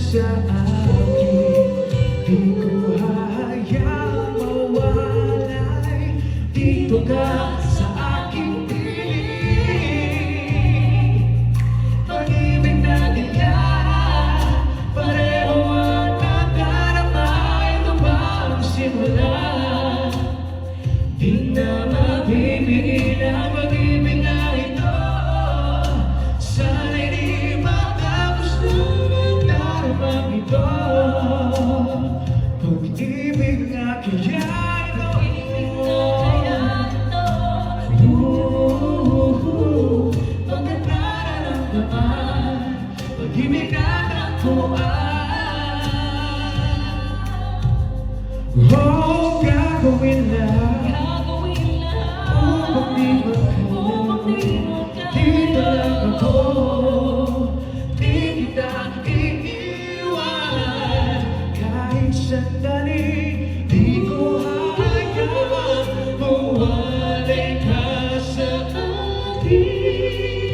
sa akin, di ko hahayaang mawalay. Dito ka sa aking piling, pag-ibig natin yan, pareho ang nadarama. Ito ba ang simula? Di na mabibigil ang pag-ibig na ito. Sana'y di matapos ng nadarama ito. Pag-ibig nga kaya ito, pagkat nararamdaman, pag-ibig na tagpuan. Oh, gagawin lang upang di magkalat. Dito lang ako, di kita iiwan. Kahit sandali, di ko hayaan mawalay ka sa akin.